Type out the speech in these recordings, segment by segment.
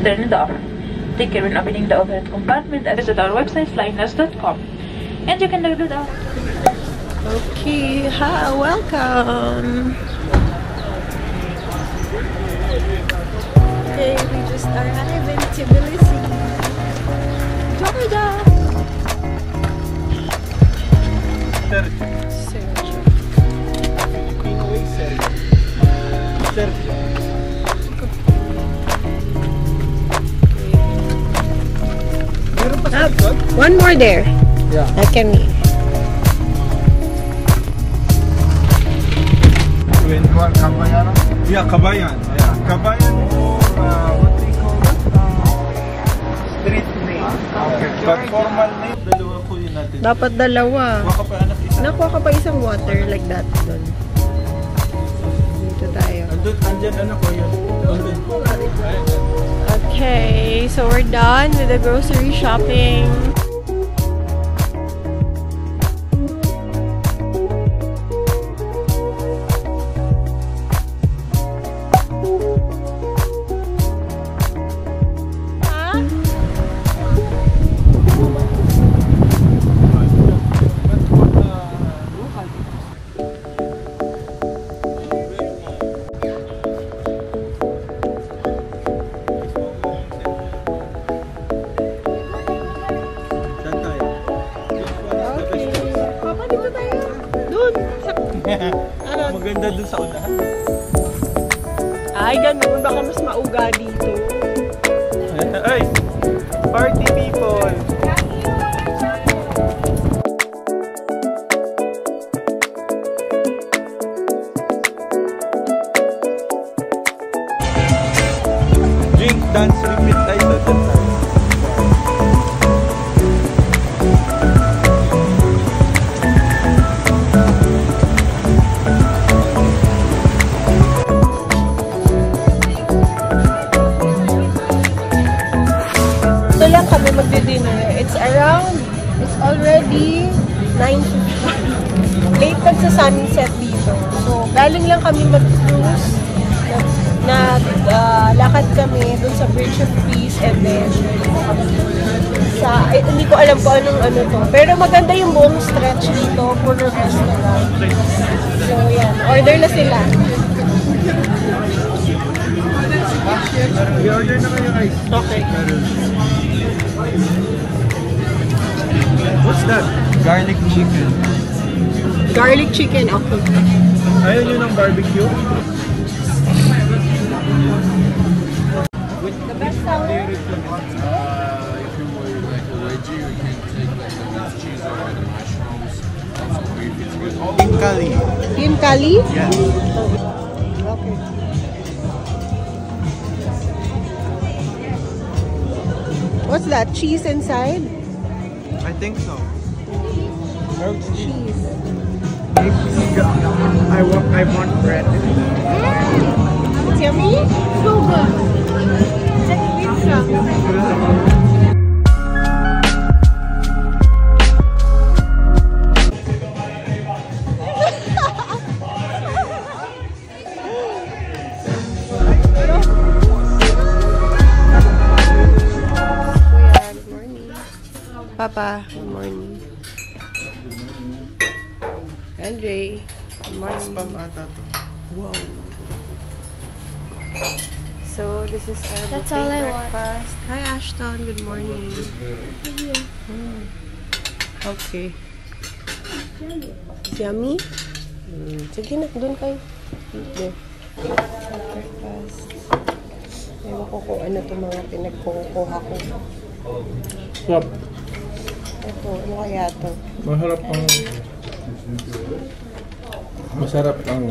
turn it off. Take care when opening the overhead compartment and visit our website flynas.com. And you can download our... Okay, hi, welcome. Okay, we just arrived in Tbilisi, Georgia. Sergio. Filipino way, Sergio. Sergio. Meron pa sa likod? One more there. Yeah. I can eat. Kabayan? Yeah, Kabayan. Yeah, Kabayan or what do you call that? Street name. Okay. But formal name, dalawa po yun natin. Dapat dalawa. Kuha ka pa anak isa. Nakuha ka pa isang water like that doon. Dito tayo. Andyan anak ko yun. Okay, so we're done with the grocery shopping. Maganda dun sa unahan. Ay, ganun. Baka mas mauga dito. Ay! Party people! Drink, dance, repeat tayo. Lang kami magdi-dinner. It's already 9:50. Late sa sunset dito. So, galing lang kami mag-cruise. Lakad kami dun sa Bridge of Peace and then hindi ko alam kung anong ano to. Pero maganda yung buong stretch dito. Puro restaurant. So, yan. Order na sila. I-order na kayo guys. Okay. What's that? Garlic chicken. Garlic chicken, okay. Ayaw nyo ng barbecue? The best sour? If you were like a veggie, you can take like the with cheese or the mushrooms. Also, if it's good. In Cali. In Cali? Yes. Okay. What's that? Cheese inside? I think so. Cheese. I want bread. It's yummy? So good. It's like pizza. Papa, good morning. Andre, good morning. Spam ata to. Wow. So, this is our That's all I want. breakfast. Hi, Ashton. Good morning. Okay. Yummy? Sige na, doon kayo. There. Breakfast. Ewan ko kung ano itong mga pinagkukuha ko. Swap. Ito, ano kaya ito? Masarap ang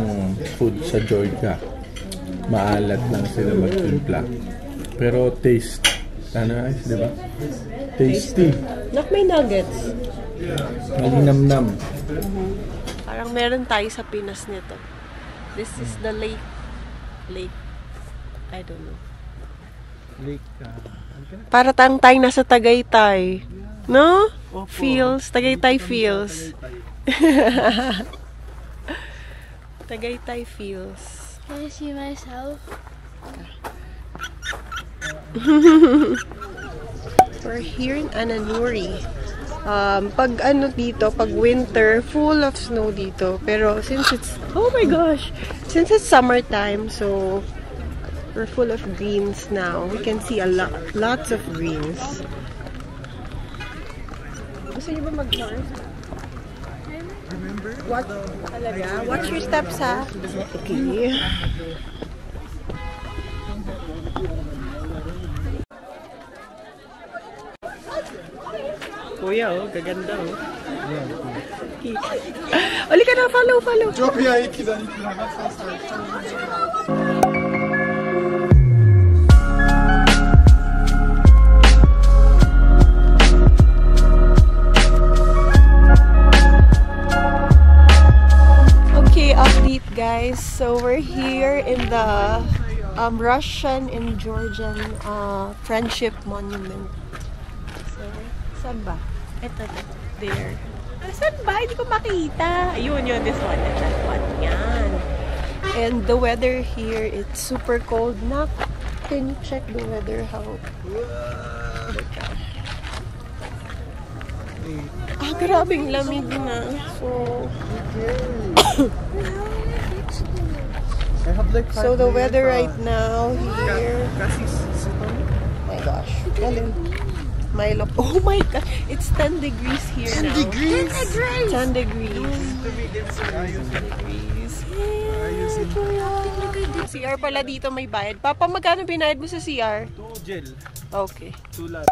food sa Georgia. Maalat lang sila magtimpla. Pero taste, di ba? Tasty. Nak, may nuggets. Malinamnam. Parang meron tayo sa Pinas nito. This is the lake. I don't know. Lake. Para tayong nasa Tagaytay. No? Feels. Tagaytay feels. Tagaytay feels. Can I see myself? We're here in Ananuri. Pag ano dito, pag winter, full of snow dito. Pero since it's, oh my gosh, since it's summertime, so we're full of greens now. We can see lots of greens. Gusto niyo ba mag-horse? Watch, talaga? Watch your steps, ha? Okay. Kuya, oh, gaganda, oh. Uli ka na, follow. Okay, update guys. So we're here in the Russian and Georgian Friendship Monument. So, saan ba? Ito. There. Saan ba? Hindi ko makita. Ayun, this one. And that one. Yan. And the weather here, it's super cold na. Can you check the weather? How? Grabing lamig na. So the weather right now here. Oh my gosh. Milo. Oh my god. It's 10 degrees here 10 now. 10 degrees. CR pala dito may bayad. Papa, magkano binayad mo sa CR? 2 gel. Okay. 2 lat.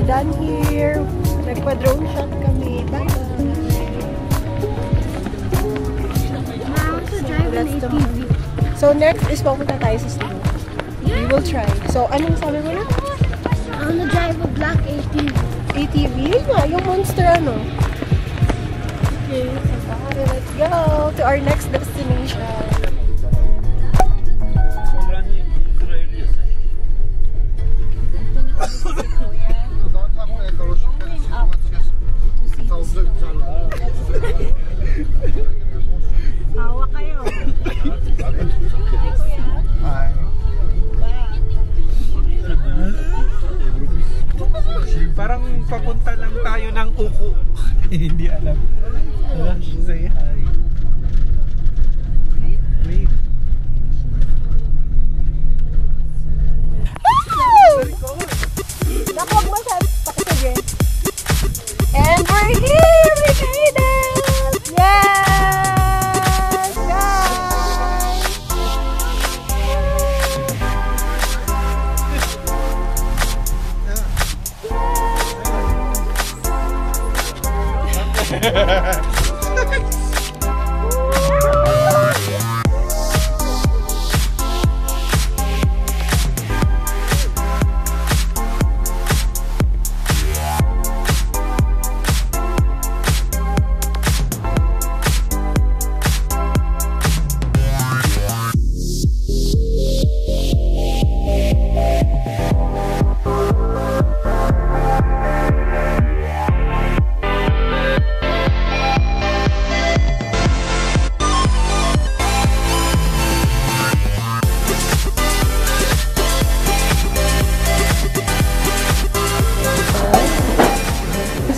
Done here. Nagpa-drone shot kami. Bye-bye. So next is pupunta tayo sa snow. We will try. So anong sabi mo na? I wanna drive a black ATV. ATV? Yun nga, yung monster ano. Okay, so let's go to our next destination. Awa kayo. Parang papunta lang tayo ng kuko. Hindi alam. Say hi. Wave. Nakuwag mo siya. Pakisige. And we're here! We made it! Yes! Guys!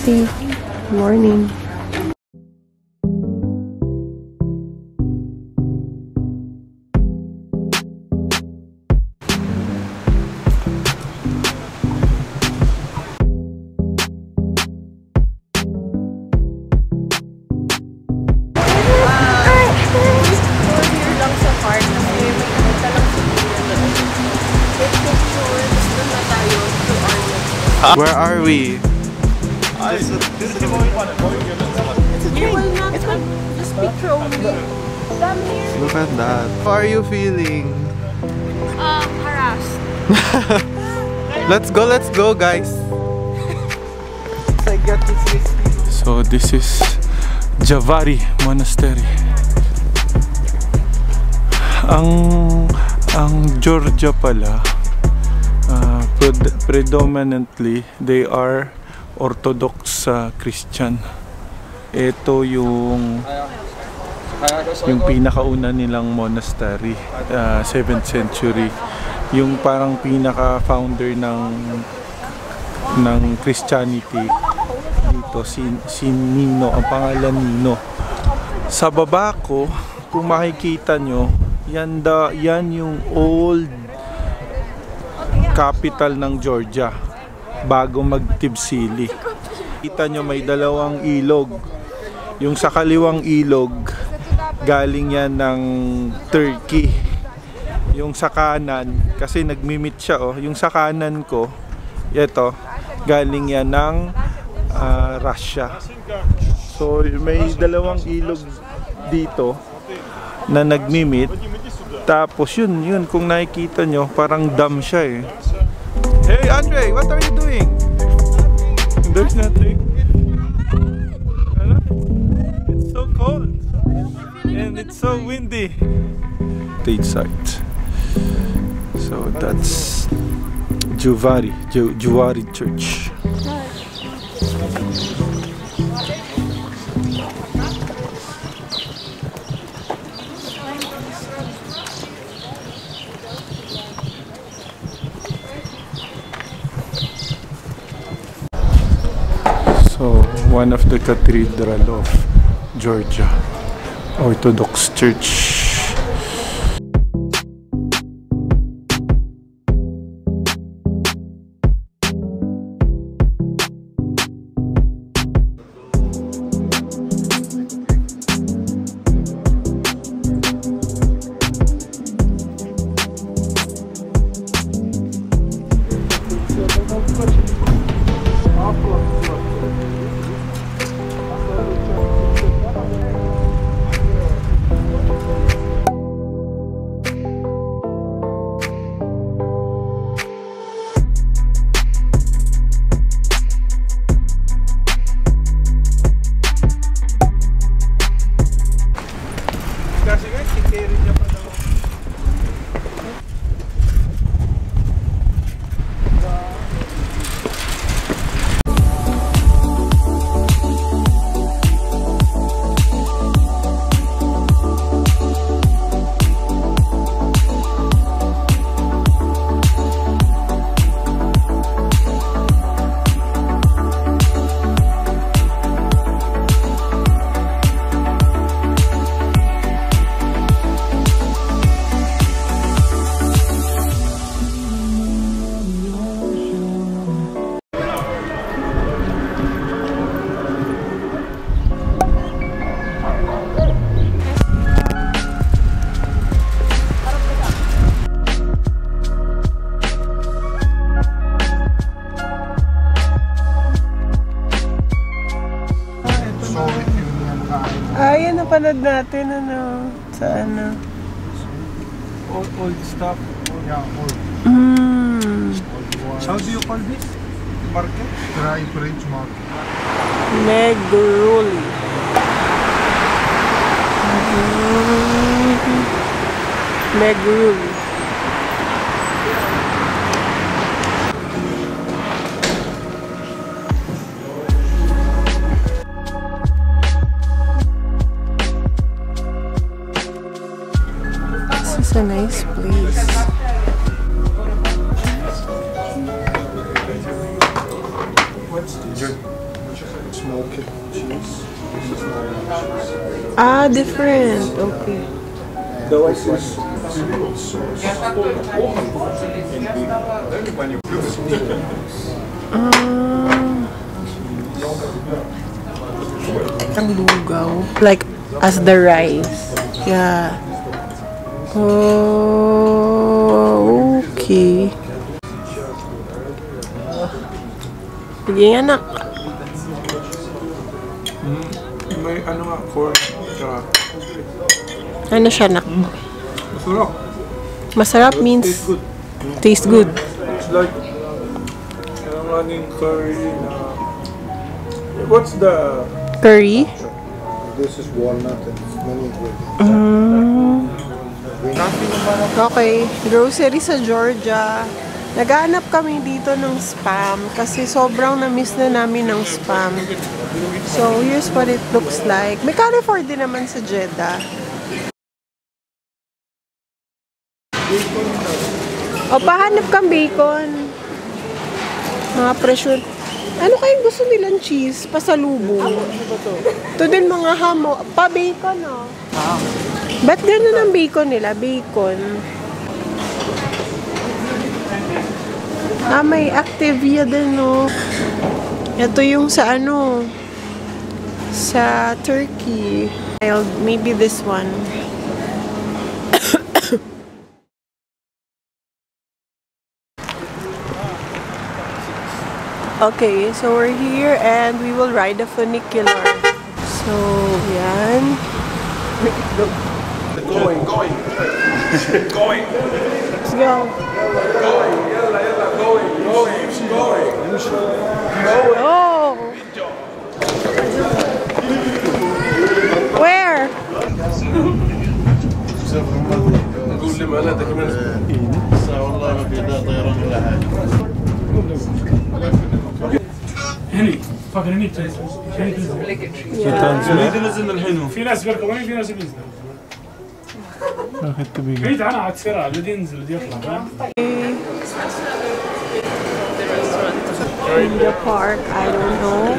Good morning. Where are we? It's a just picture only. Down here. Look at that. How are you feeling? Harassed. Let's go guys. So this is Javari Monastery. Ang Georgia pala, predominantly they are Orthodox Christian. Ito yung pinakauna nilang monastery, 7th century. Yung parang pinaka-founder ng Christianity dito, si Nino, ang pangalan Nino. Sa baba ko, kung makikita nyo, yan yung old capital ng Georgia bago mag-Tbilisi. Kita nyo may dalawang ilog. Yung sa kaliwang ilog, galing yan ng Turkey. Yung sa kanan, kasi nagmi-meet siya, yung sa kanan ko, ito, galing yan ng Russia. So may dalawang ilog dito na nagmi-meet. Tapos yun kung nakikita nyo, parang dam siya eh. Hey Andre, what are you doing? There's nothing. It's so cold and it's so windy. Stage site. So that's Javari Church. So one of the cathedral of Georgia Orthodox Church. Ayan, napanood natin, sa Old stuff. Yeah, old. How do you call this? Market? Dry French market. Megruli. Megruli. This is a nice place. Smoked cheese. Ah, different. Okay. The white is ang lugaw. Like, as the rice. Yeah. Oh, okay. Sige, anak. May ano nga, corn. Tsaka, Ano siya, anak? masarap. Masarap means Tastes good. taste good. It's like running curry na... What's the... Curry. This is walnut and it's many good. Okay, grocery sa Georgia. Naghahanap kami dito ng Spam kasi sobrang na-miss na namin ng Spam. So, here's what it looks like. May Carrefour din naman sa Jeddah. O, pahanap kang bacon. Mga presyo. Ano kayong gusto nilang cheese? Pasalubong. Ito din mga hamo. Pa-bacon, oh. Ba't gano'n ang bacon nila? Bacon. May Activia din, no? Ito yung sa ano, sa Turkey. Maybe this one. Okay, so we're here and we will ride the funicular. So, yan. Going. Going. Let's go. Going. Oh! Where? قول لي مالتك من والله ما في طيران ولا حاجه. هني فاكر هني ننزل الحين. في ناس بيركبوا في ناس بينزلوا بعيد عنها على السرعه اللي ينزل اللي يطلع فاهم In the park, I don't know.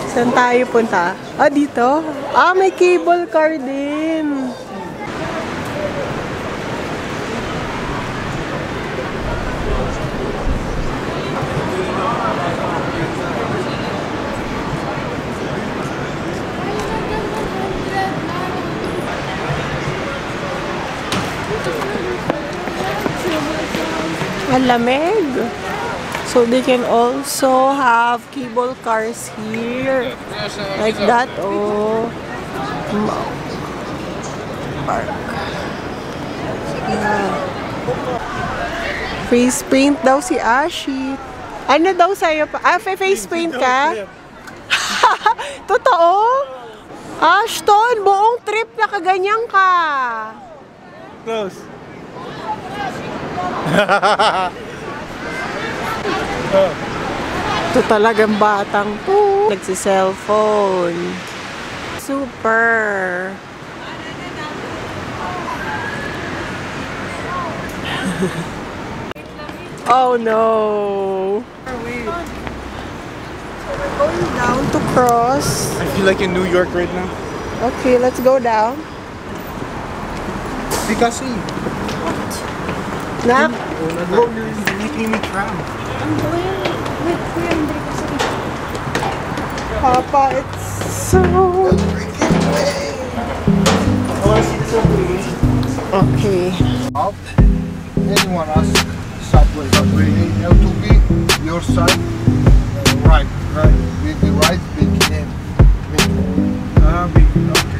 Saan tayo punta? Dito? May cable car din. Ang lamig. So they can also have cable cars here. Like that, oh. Park. Yeah. Face paint daw si Ashi. Ano daw sa'yo pa? Face paint ka? Totoo? Ashton, buong trip na kaganyan ka. Close. Ito talagang batang to. Nagsi-cellphone. Super. Oh no. So we're going down to cross. I feel like in New York right now. Okay, let's go down. Because Nak? bro, you're making me drown. Papa, it's so... Okay. Anyone asks subway, but we have to be your side, right. With the right big name. Big.